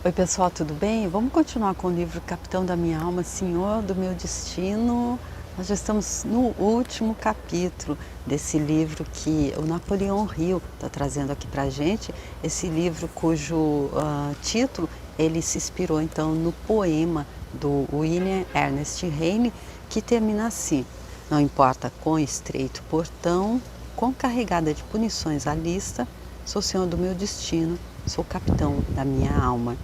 Oi pessoal, tudo bem? Vamos continuar com o livro Capitão da Minha Alma, Senhor do Meu Destino. Nós já estamos no último capítulo desse livro que o Napoleão Hill está trazendo aqui para a gente. Esse livro cujo título ele se inspirou então no poema do William Ernest Henley, que termina assim: não importa quão estreito portão, quão carregada de punições a lista, sou senhor do meu destino, sou capitão da minha alma.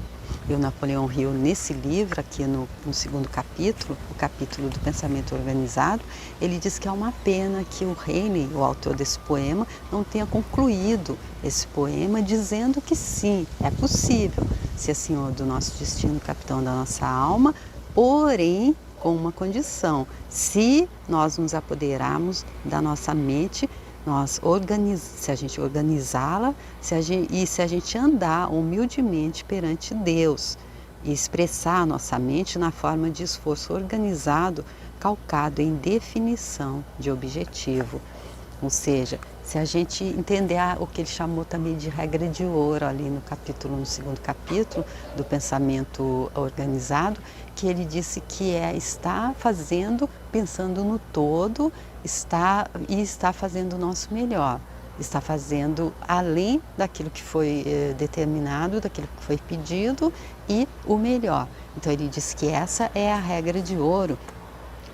E o Napoleão Hill, nesse livro, aqui no segundo capítulo, o capítulo do pensamento organizado, ele diz que é uma pena que o Henley, o autor desse poema, não tenha concluído esse poema dizendo que sim, é possível ser senhor do nosso destino, capitão da nossa alma, porém com uma condição: se nós nos apoderarmos da nossa mente, se a gente organizá-la, se a gente andar humildemente perante Deus e expressar a nossa mente na forma de esforço organizado, calcado em definição de objetivo. Ou seja, se a gente entender o que ele chamou também de regra de ouro ali no segundo capítulo do pensamento organizado, que ele disse que é estar fazendo, pensando no todo, está fazendo o nosso melhor, está fazendo além daquilo que foi determinado, daquilo que foi pedido e o melhor. Então ele disse que essa é a regra de ouro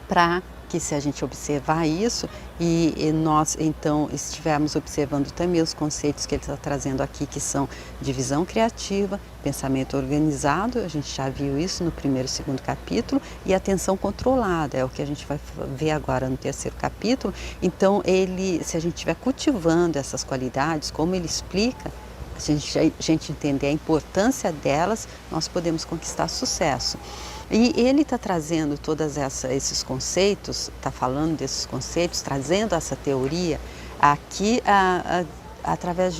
para que, se a gente observar isso e nós então estivermos observando também os conceitos que ele está trazendo aqui, que são divisão criativa, pensamento organizado, a gente já viu isso no primeiro e segundo capítulo, e atenção controlada, é o que a gente vai ver agora no terceiro capítulo. Então se a gente estiver cultivando essas qualidades, como ele explica, se a gente entender a importância delas, nós podemos conquistar sucesso. E ele está trazendo todos esses conceitos, está falando desses conceitos, trazendo essa teoria aqui através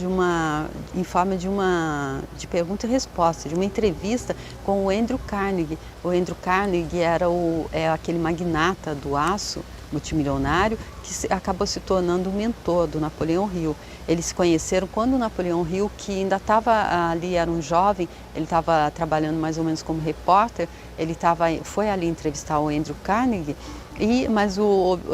em forma de pergunta e resposta, de uma entrevista com o Andrew Carnegie. O Andrew Carnegie é aquele magnata do aço, multimilionário, que acabou se tornando o mentor do Napoleão Hill. Eles se conheceram quando o Napoleão Hill, que ainda estava ali, era um jovem, ele estava trabalhando mais ou menos como repórter, foi ali entrevistar o Andrew Carnegie, mas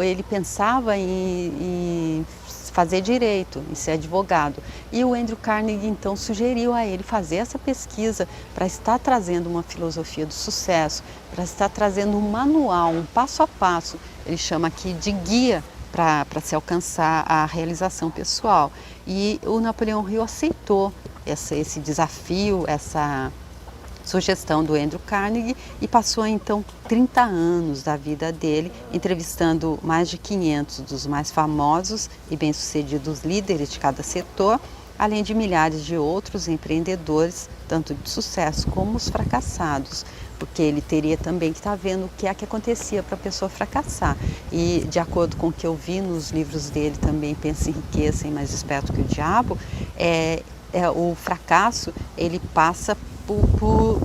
ele pensava em fazer direito, em ser advogado. E o Andrew Carnegie então sugeriu a ele fazer essa pesquisa para estar trazendo uma filosofia do sucesso, para estar trazendo um manual, um passo a passo, ele chama aqui de guia para se alcançar a realização pessoal. E o Napoleão Hill aceitou esse desafio, essa sugestão do Andrew Carnegie, e passou então 30 anos da vida dele entrevistando mais de 500 dos mais famosos e bem-sucedidos líderes de cada setor, além de milhares de outros empreendedores, tanto de sucesso como os fracassados, porque ele teria também que estar vendo o que é que acontecia para a pessoa fracassar. E de acordo com o que eu vi nos livros dele também, Pensa em Riqueza e Mais Esperto que o Diabo, o fracasso ele passa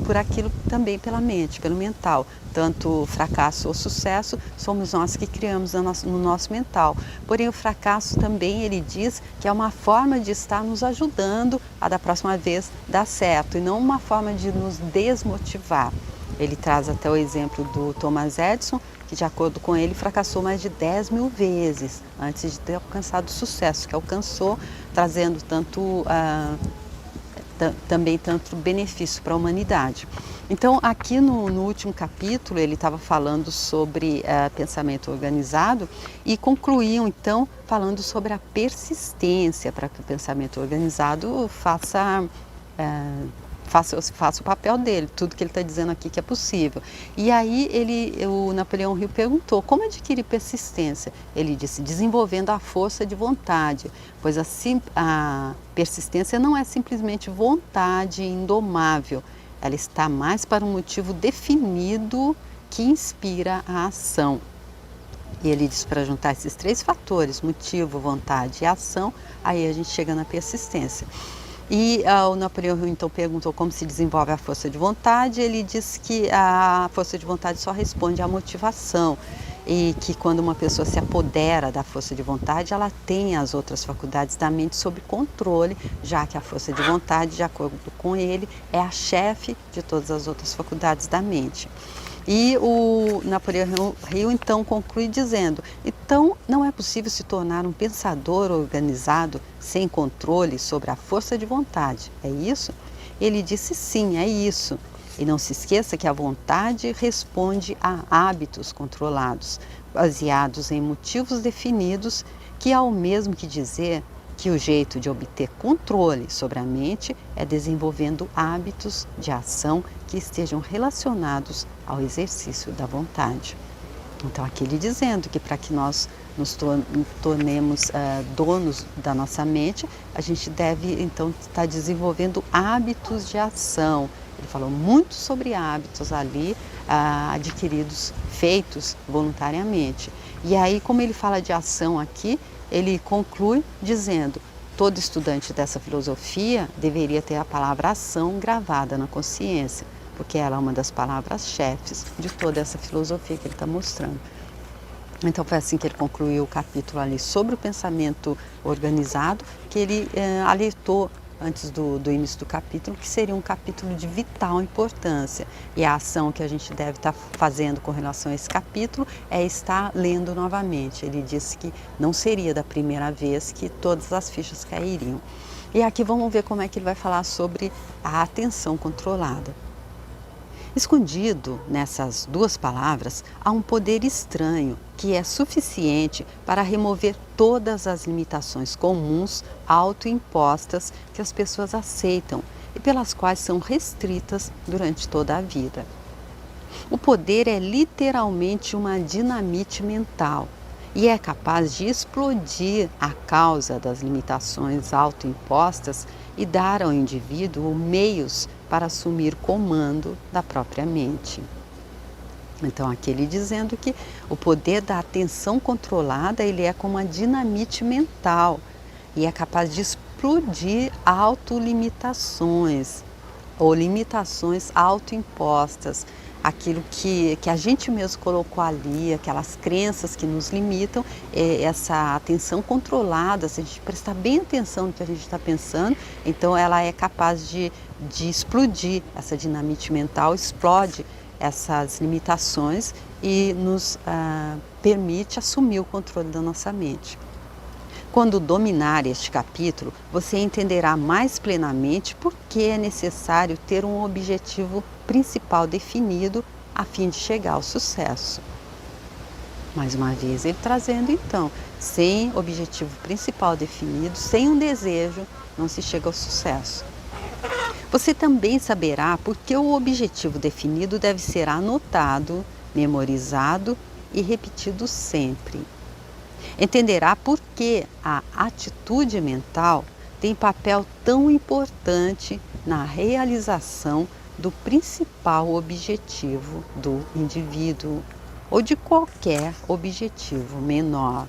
por aquilo também, pela mente, pelo mental. Tanto fracasso ou sucesso somos nós que criamos no nosso mental. Porém, o fracasso também, ele diz que é uma forma de estar nos ajudando a da próxima vez dar certo, e não uma forma de nos desmotivar. Ele traz até o exemplo do Thomas Edison, que de acordo com ele fracassou mais de 10.000 vezes antes de ter alcançado o sucesso que alcançou, trazendo também tanto benefício para a humanidade. Então, aqui no último capítulo, ele estava falando sobre pensamento organizado e concluíam, então, falando sobre a persistência para que o pensamento organizado faça o papel dele, tudo que ele está dizendo aqui que é possível. E aí o Napoleão Hill perguntou: como adquirir persistência? Ele disse: desenvolvendo a força de vontade, pois a persistência não é simplesmente vontade indomável, ela está mais para um motivo definido que inspira a ação. E ele diz para juntar esses três fatores, motivo, vontade e ação, aí a gente chega na persistência. E o Napoleão Hill então perguntou como se desenvolve a força de vontade. Ele diz que a força de vontade só responde à motivação. e que quando uma pessoa se apodera da força de vontade, ela tem as outras faculdades da mente sob controle, já que a força de vontade, de acordo com ele, é a chefe de todas as outras faculdades da mente. E o Napoleão Hill então conclui dizendo: então não é possível se tornar um pensador organizado sem controle sobre a força de vontade, é isso? Ele disse: sim, é isso. E não se esqueça que a vontade responde a hábitos controlados, baseados em motivos definidos, que é o mesmo que dizer que o jeito de obter controle sobre a mente é desenvolvendo hábitos de ação que estejam relacionados ao exercício da vontade. Então, aqui ele dizendo que para que nós nos tornemos donos da nossa mente, a gente deve então estar desenvolvendo hábitos de ação. Ele falou muito sobre hábitos ali adquiridos, feitos voluntariamente. E aí, como ele fala de ação aqui, ele conclui dizendo: todo estudante dessa filosofia deveria ter a palavra ação gravada na consciência, porque ela é uma das palavras-chefes de toda essa filosofia que ele está mostrando. Então foi assim que ele concluiu o capítulo ali sobre o pensamento organizado, que ele alertou antes do início do capítulo, que seria um capítulo de vital importância. E a ação que a gente deve estar fazendo com relação a esse capítulo é estar lendo novamente. Ele disse que não seria da primeira vez que todas as fichas cairiam. E aqui vamos ver como é que ele vai falar sobre a atenção controlada. Escondido nessas duas palavras há um poder estranho que é suficiente para remover todas as limitações comuns autoimpostas que as pessoas aceitam e pelas quais são restritas durante toda a vida. O poder é literalmente uma dinamite mental e é capaz de explodir a causa das limitações autoimpostas e dar ao indivíduo meios para assumir comando da própria mente. Então, aqui ele dizendo que o poder da atenção controlada, ele é como uma dinamite mental e é capaz de explodir autolimitações ou limitações autoimpostas, aquilo que a gente mesmo colocou ali, aquelas crenças que nos limitam. Essa atenção controlada, se a gente prestar bem atenção no que a gente está pensando, então ela é capaz de explodir, essa dinamite mental explode essas limitações e nos permite assumir o controle da nossa mente. Quando dominar este capítulo, você entenderá mais plenamente por que é necessário ter um objetivo principal definido a fim de chegar ao sucesso. Mais uma vez, ele trazendo então, sem objetivo principal definido, sem um desejo, não se chega ao sucesso. Você também saberá por que o objetivo definido deve ser anotado, memorizado e repetido sempre. Entenderá por que a atitude mental tem papel tão importante na realização do principal objetivo do indivíduo ou de qualquer objetivo menor.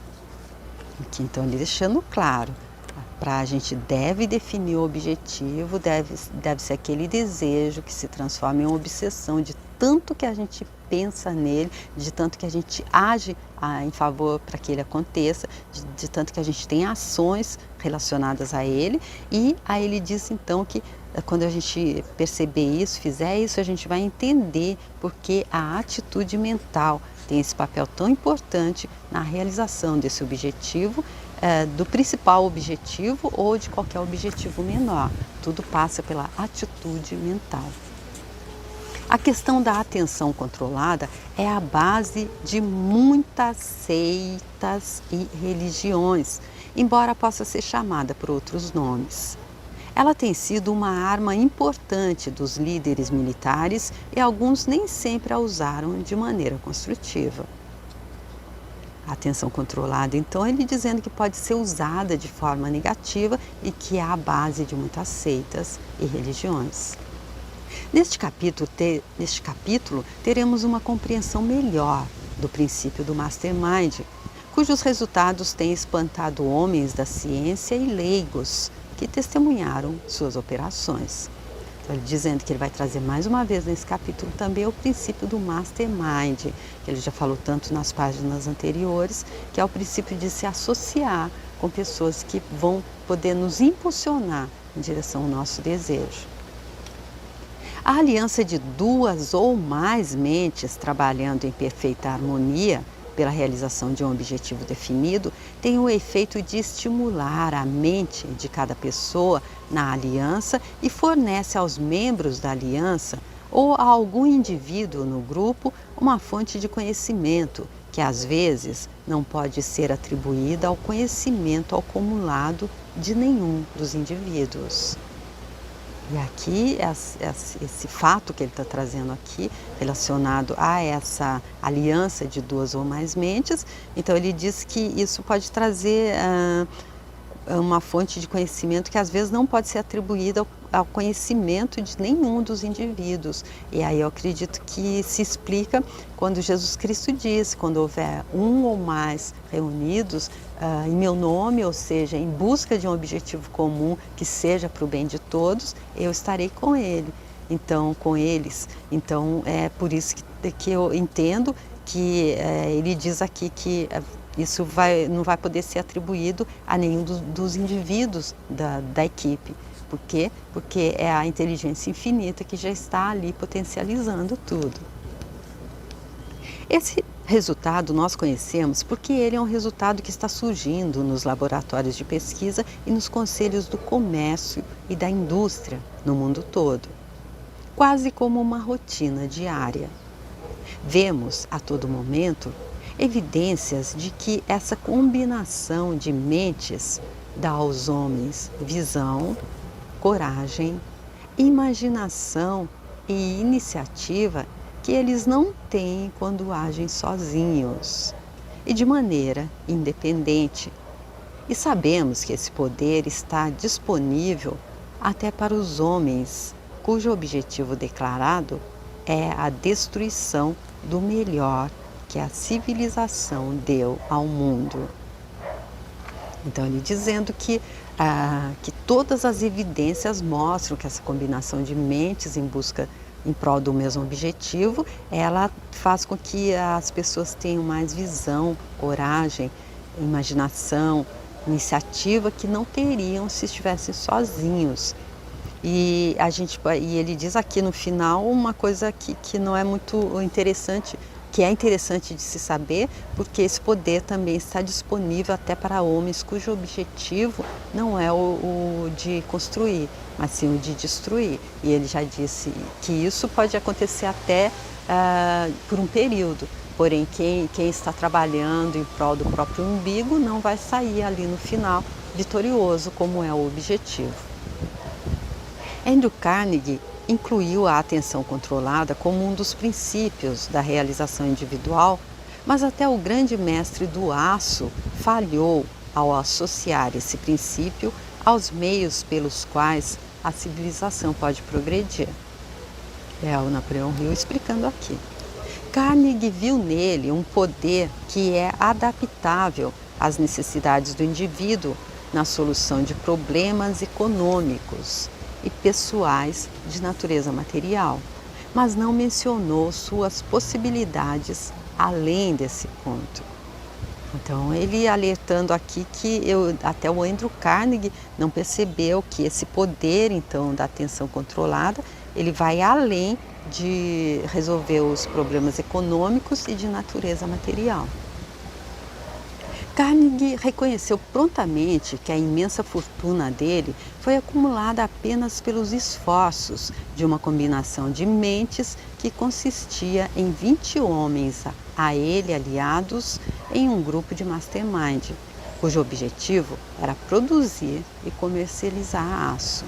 Aqui, então, ele deixando claro, para a gente deve definir o objetivo, deve ser aquele desejo que se transforma em uma obsessão de tanto que a gente pensa nele, de tanto que a gente age em favor para que ele aconteça, de tanto que a gente tem ações relacionadas a ele. E aí ele diz então que quando a gente perceber isso, fizer isso, a gente vai entender porque a atitude mental tem esse papel tão importante na realização desse objetivo, do principal objetivo ou de qualquer objetivo menor. Tudo passa pela atitude mental. A questão da atenção controlada é a base de muitas seitas e religiões, embora possa ser chamada por outros nomes. Ela tem sido uma arma importante dos líderes militares e alguns nem sempre a usaram de maneira construtiva. A atenção controlada, então, ele dizendo que pode ser usada de forma negativa e que é a base de muitas seitas e religiões. Neste capítulo, teremos uma compreensão melhor do princípio do Mastermind, cujos resultados têm espantado homens da ciência e leigos que testemunharam suas operações. Então, ele dizendo que ele vai trazer mais uma vez nesse capítulo também o princípio do mastermind, que ele já falou tanto nas páginas anteriores, que é o princípio de se associar com pessoas que vão poder nos impulsionar em direção ao nosso desejo. A aliança de duas ou mais mentes trabalhando em perfeita harmonia pela realização de um objetivo definido tem o efeito de estimular a mente de cada pessoa na aliança e fornece aos membros da aliança ou a algum indivíduo no grupo uma fonte de conhecimento que às vezes não pode ser atribuída ao conhecimento acumulado de nenhum dos indivíduos. E aqui, esse fato que ele está trazendo aqui, relacionado a essa aliança de duas ou mais mentes, então ele diz que isso pode trazer uma fonte de conhecimento que às vezes não pode ser atribuída ao conhecimento de nenhum dos indivíduos. E aí eu acredito que se explica quando Jesus Cristo diz, quando houver um ou mais reunidos em meu nome, ou seja, em busca de um objetivo comum que seja para o bem de todos, eu estarei com ele. Então, com eles. Então, é por isso que eu entendo que ele diz aqui que isso não vai poder ser atribuído a nenhum dos indivíduos da equipe. Por quê? Porque é a inteligência infinita que já está ali potencializando tudo. Esse resultado nós conhecemos porque ele é um resultado que está surgindo nos laboratórios de pesquisa e nos conselhos do comércio e da indústria no mundo todo, quase como uma rotina diária. Vemos a todo momento evidências de que essa combinação de mentes dá aos homens visão, coragem, imaginação e iniciativa que eles não têm quando agem sozinhos e de maneira independente. E sabemos que esse poder está disponível até para os homens, cujo objetivo declarado é a destruição do melhor que a civilização deu ao mundo. Então, ele dizendo que todas as evidências mostram que essa combinação de mentes em prol do mesmo objetivo, ela faz com que as pessoas tenham mais visão, coragem, imaginação, iniciativa que não teriam se estivessem sozinhos. E ele diz aqui no final uma coisa que não é muito interessante, que é interessante de se saber, porque esse poder também está disponível até para homens cujo objetivo não é o de construir, mas sim o de destruir. E ele já disse que isso pode acontecer até por um período, porém quem está trabalhando em prol do próprio umbigo não vai sair ali no final vitorioso, como é o objetivo. Andrew Carnegie incluiu a atenção controlada como um dos princípios da realização individual, mas até o grande mestre do aço falhou ao associar esse princípio aos meios pelos quais a civilização pode progredir. É o Napoleão Hill explicando aqui. Carnegie viu nele um poder que é adaptável às necessidades do indivíduo na solução de problemas econômicos e pessoais de natureza material, mas não mencionou suas possibilidades além desse ponto. Então, ele alertando aqui que até o Andrew Carnegie não percebeu que esse poder, então, da atenção controlada, ele vai além de resolver os problemas econômicos e de natureza material. Carnegie reconheceu prontamente que a imensa fortuna dele foi acumulada apenas pelos esforços de uma combinação de mentes que consistia em 20 homens a ele aliados em um grupo de mastermind, cujo objetivo era produzir e comercializar aço.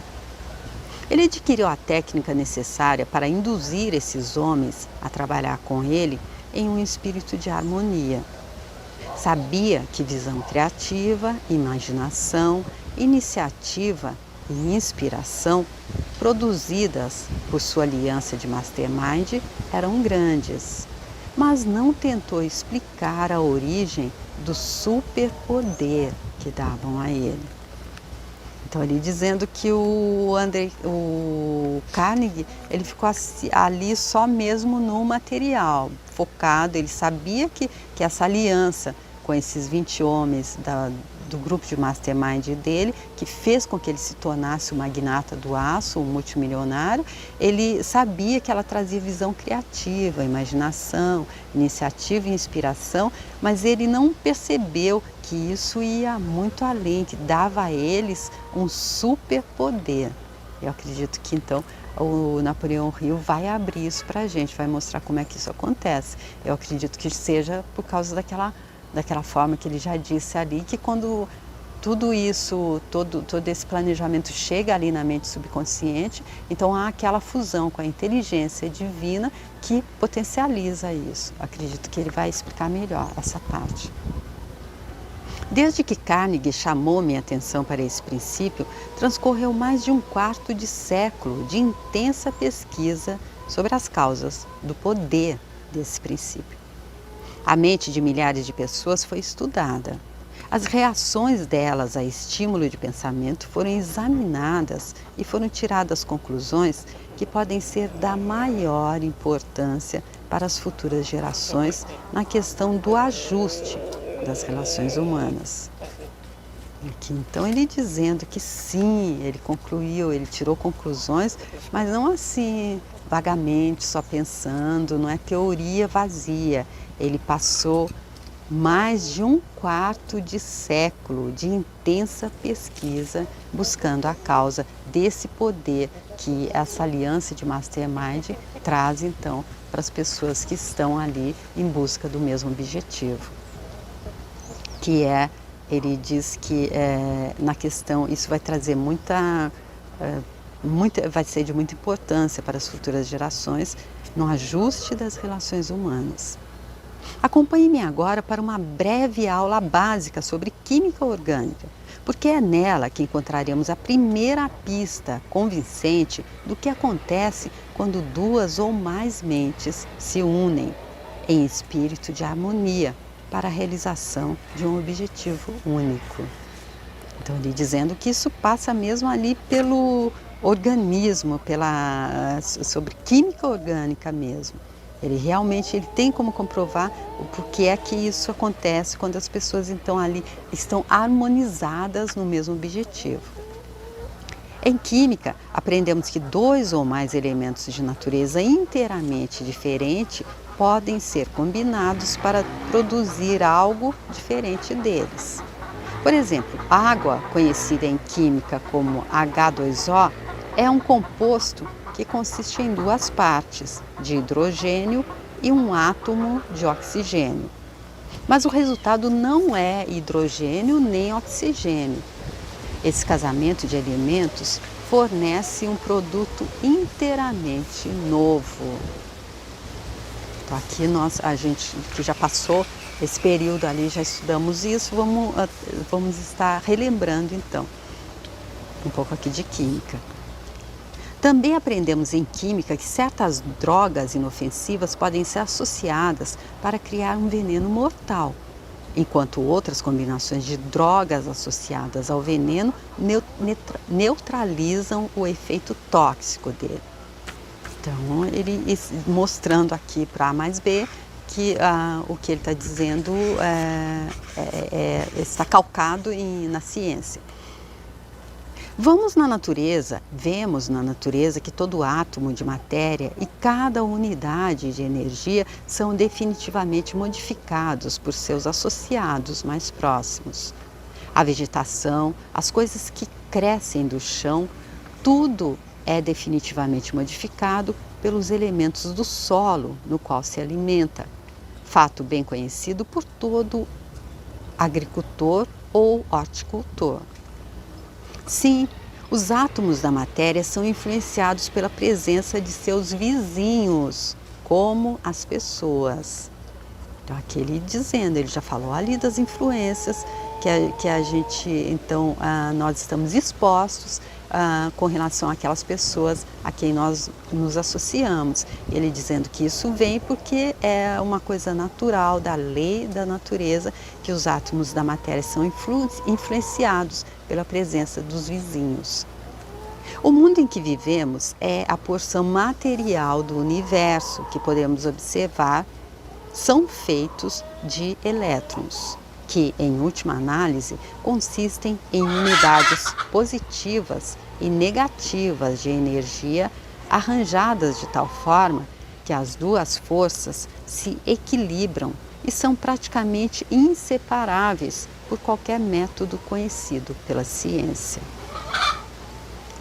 Ele adquiriu a técnica necessária para induzir esses homens a trabalhar com ele em um espírito de harmonia. Sabia que visão criativa, imaginação, iniciativa e inspiração produzidas por sua aliança de mastermind eram grandes, mas não tentou explicar a origem do superpoder que davam a ele. Então ele dizendo que o Carnegie, ele ficou ali só mesmo no material, focado, ele sabia que essa aliança com esses 20 homens do grupo de mastermind dele, que fez com que ele se tornasse o magnata do aço, um multimilionário, ele sabia que ela trazia visão criativa, imaginação, iniciativa e inspiração, mas ele não percebeu que isso ia muito além, que dava a eles um superpoder. Eu acredito que então o Napoleão Hill vai abrir isso para a gente, vai mostrar como é que isso acontece. Eu acredito que seja por causa daquela forma que ele já disse ali, que quando tudo isso, todo esse planejamento chega ali na mente subconsciente, então há aquela fusão com a inteligência divina que potencializa isso. Acredito que ele vai explicar melhor essa parte. Desde que Carnegie chamou minha atenção para esse princípio, transcorreu mais de um quarto de século de intensa pesquisa sobre as causas do poder desse princípio. A mente de milhares de pessoas foi estudada. As reações delas a estímulo de pensamento foram examinadas e foram tiradas conclusões que podem ser da maior importância para as futuras gerações na questão do ajuste das relações humanas. Aqui, então ele dizendo que sim, ele concluiu, ele tirou conclusões, mas não assim vagamente, só pensando, não é teoria vazia. Ele passou mais de um quarto de século de intensa pesquisa buscando a causa desse poder que essa aliança de mastermind traz então para as pessoas que estão ali em busca do mesmo objetivo. Que é, ele diz que na questão, isso vai trazer vai ser de muita importância para as futuras gerações no ajuste das relações humanas. Acompanhe-me agora para uma breve aula básica sobre química orgânica, porque é nela que encontraremos a primeira pista convincente do que acontece quando duas ou mais mentes se unem em espírito de harmonia para a realização de um objetivo único. Então, ele dizendo que isso passa mesmo ali pelo organismo, sobre química orgânica mesmo. Ele realmente tem como comprovar o porquê é que isso acontece quando as pessoas então ali estão harmonizadas no mesmo objetivo. Em química, aprendemos que dois ou mais elementos de natureza inteiramente diferente podem ser combinados para produzir algo diferente deles. Por exemplo, a água, conhecida em química como H2O, é um composto que consiste em duas partes, de hidrogênio e um átomo de oxigênio. Mas o resultado não é hidrogênio nem oxigênio. Esse casamento de elementos fornece um produto inteiramente novo. Então aqui a gente que já passou esse período ali, já estudamos isso, vamos estar relembrando então um pouco aqui de química. Também aprendemos em química que certas drogas inofensivas podem ser associadas para criar um veneno mortal, enquanto outras combinações de drogas associadas ao veneno neutralizam o efeito tóxico dele. Então, ele mostrando aqui para A mais B que o que ele está dizendo está calcado na ciência. Vemos na natureza que todo átomo de matéria e cada unidade de energia são definitivamente modificados por seus associados mais próximos. A vegetação, as coisas que crescem do chão, tudo é definitivamente modificado pelos elementos do solo no qual se alimenta. Fato bem conhecido por todo agricultor ou horticultor. Sim, os átomos da matéria são influenciados pela presença de seus vizinhos, como as pessoas. Então, aqui ele já falou ali das influências que a gente, então, nós estamos expostos com relação àquelas pessoas a quem nós nos associamos. Ele dizendo que isso vem porque é uma coisa natural da lei da natureza, que os átomos da matéria são influenciados pela presença dos vizinhos. O mundo em que vivemos é a porção material do universo que podemos observar, são feitos de elétrons, que, em última análise, consistem em unidades positivas e negativas de energia arranjadas de tal forma que as duas forças se equilibram e são praticamente inseparáveis por qualquer método conhecido pela ciência.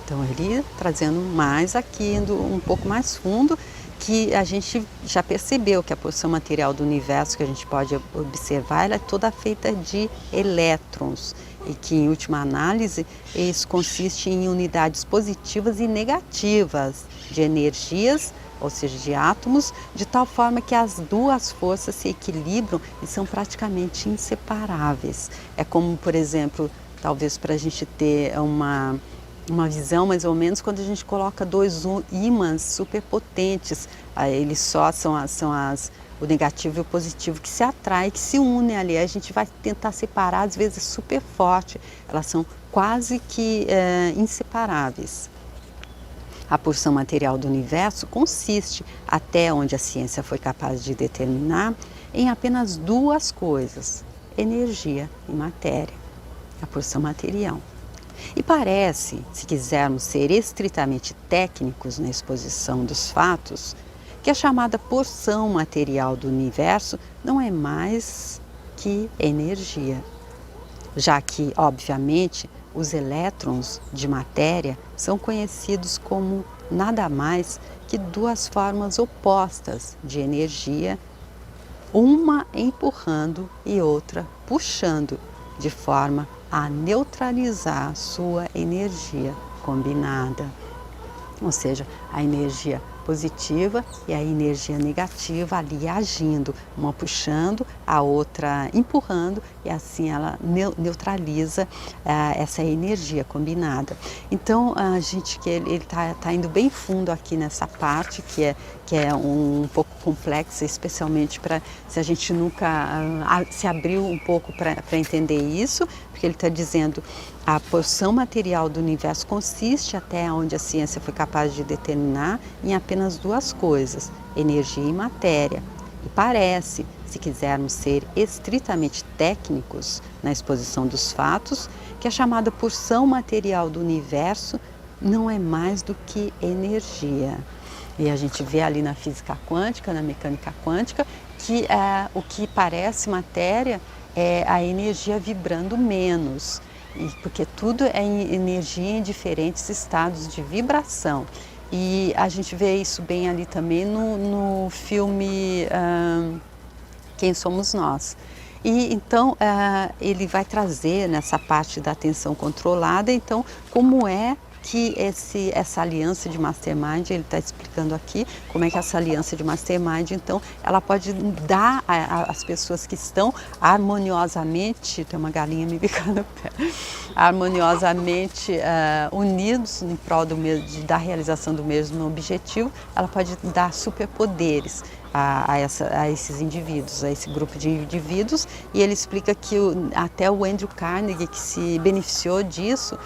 Então, ele trazendo mais aqui, indo um pouco mais fundo, que a gente já percebeu que a porção material do universo que a gente pode observar, ela é toda feita de elétrons e que, em última análise, isso consiste em unidades positivas e negativas de energias, ou seja, de átomos, de tal forma que as duas forças se equilibram e são praticamente inseparáveis. É como, por exemplo, talvez para a gente ter uma visão mais ou menos quando a gente coloca dois ímãs superpotentes, eles só são o negativo e o positivo que se atraem, que se unem ali, a gente vai tentar separar, às vezes super forte, elas são quase que inseparáveis. A porção material do universo consiste, até onde a ciência foi capaz de determinar, em apenas duas coisas: energia e matéria, a porção material. E parece, se quisermos ser estritamente técnicos na exposição dos fatos, que a chamada porção material do universo não é mais que energia, já que, obviamente, os elétrons de matéria são conhecidos como nada mais que duas formas opostas de energia, uma empurrando e outra puxando, de forma a neutralizar sua energia combinada, ou seja, a energia positiva e a energia negativa ali agindo, uma puxando, a outra empurrando, e assim ela neutraliza essa energia combinada. Então a gente que ele tá indo bem fundo aqui nessa parte que é um pouco complexa, especialmente para se a gente nunca se abriu um pouco para entender isso, porque ele está dizendo a porção material do universo consiste, até onde a ciência foi capaz de determinar, em apenas duas coisas: energia e matéria. E parece, se quisermos ser estritamente técnicos na exposição dos fatos, que a chamada porção material do universo não é mais do que energia. E a gente vê ali na física quântica, na mecânica quântica, que o que parece matéria é a energia vibrando menos. Porque tudo é energia em diferentes estados de vibração. E a gente vê isso bem ali também no filme Quem Somos Nós. E então ele vai trazer nessa parte da atenção controlada, então, como é que essa aliança de Mastermind, ele está explicando aqui como é que essa aliança de Mastermind, então, ela pode dar às pessoas que estão harmoniosamente, tem uma galinha me bicando no pé, harmoniosamente unidos em prol da realização do mesmo objetivo, ela pode dar superpoderes a esses indivíduos, a esse grupo de indivíduos, e ele explica que até o Andrew Carnegie, que se beneficiou disso,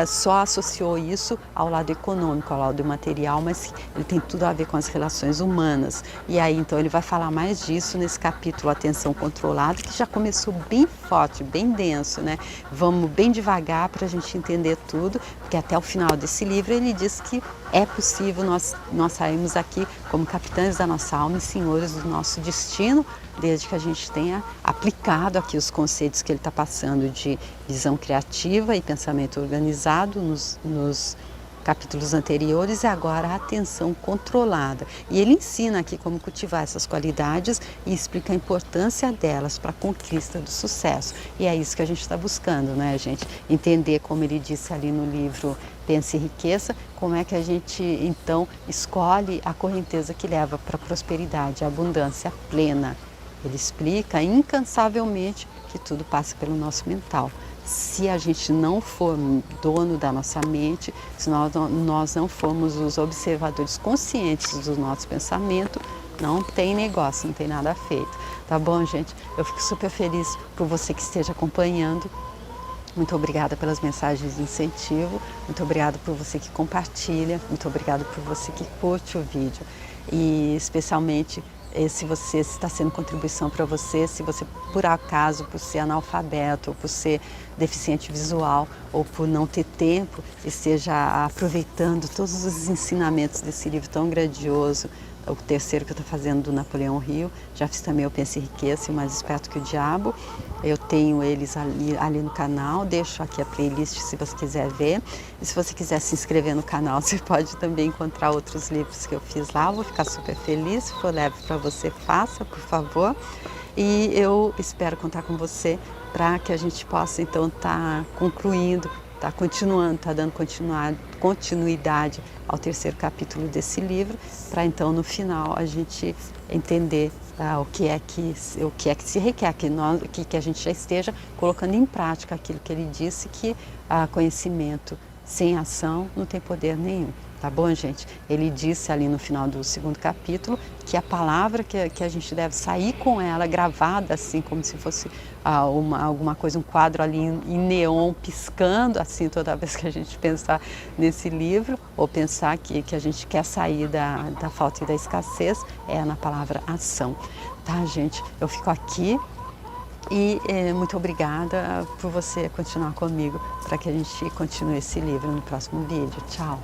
só associou isso ao lado econômico, ao lado material, mas ele tem tudo a ver com as relações humanas. E aí então ele vai falar mais disso nesse capítulo Atenção Controlada, que já começou bem forte, bem denso, né? Vamos bem devagar para a gente entender tudo, porque até o final desse livro ele diz que é possível nós sairmos aqui como capitães da nossa alma e senhores do nosso destino, desde que a gente tenha aplicado aqui os conceitos que ele está passando de visão criativa e pensamento organizado nos capítulos anteriores, e agora a atenção controlada. E ele ensina aqui como cultivar essas qualidades e explica a importância delas para a conquista do sucesso. E é isso que a gente está buscando, né, gente? Entender, como ele disse ali no livro Pense e Riqueza, como é que a gente então escolhe a correnteza que leva para a prosperidade, a abundância plena Ele explica incansavelmente que tudo passa pelo nosso mental. Se a gente não for dono da nossa mente, se nós não formos os observadores conscientes do nosso pensamento, não tem negócio, não tem nada feito. Tá bom, gente? Eu fico super feliz por você que esteja acompanhando. Muito obrigada pelas mensagens de incentivo, muito obrigada por você que compartilha, muito obrigada por você que curte o vídeo. E especialmente se você está sendo contribuição para você, se você por acaso, por ser analfabeto, ou por ser deficiente visual, ou por não ter tempo, esteja aproveitando todos os ensinamentos desse livro tão grandioso, o terceiro que eu estou fazendo do Napoleão Hill. Já fiz também o Pense e Enriqueça e o Mais Esperto que o Diabo. Eu tenho eles ali no canal, deixo aqui a playlist se você quiser ver. E se você quiser se inscrever no canal, você pode também encontrar outros livros que eu fiz lá. Eu vou ficar super feliz, se for leve para você, faça, por favor. E eu espero contar com você para que a gente possa então estar concluindo, tá continuando, tá dando continuidade ao terceiro capítulo desse livro, para então no final a gente entender o que é que se requer, que a gente já esteja colocando em prática aquilo que ele disse, que conhecimento sem ação não tem poder nenhum. Tá bom, gente? Ele disse ali no final do segundo capítulo que a palavra que a gente deve sair com ela gravada assim, como se fosse alguma coisa, um quadro ali em neon piscando assim toda vez que a gente pensar nesse livro, ou pensar que a gente quer sair da falta e da escassez, é na palavra ação. Tá, gente? Eu fico aqui e muito obrigada por você continuar comigo para que a gente continue esse livro no próximo vídeo. Tchau!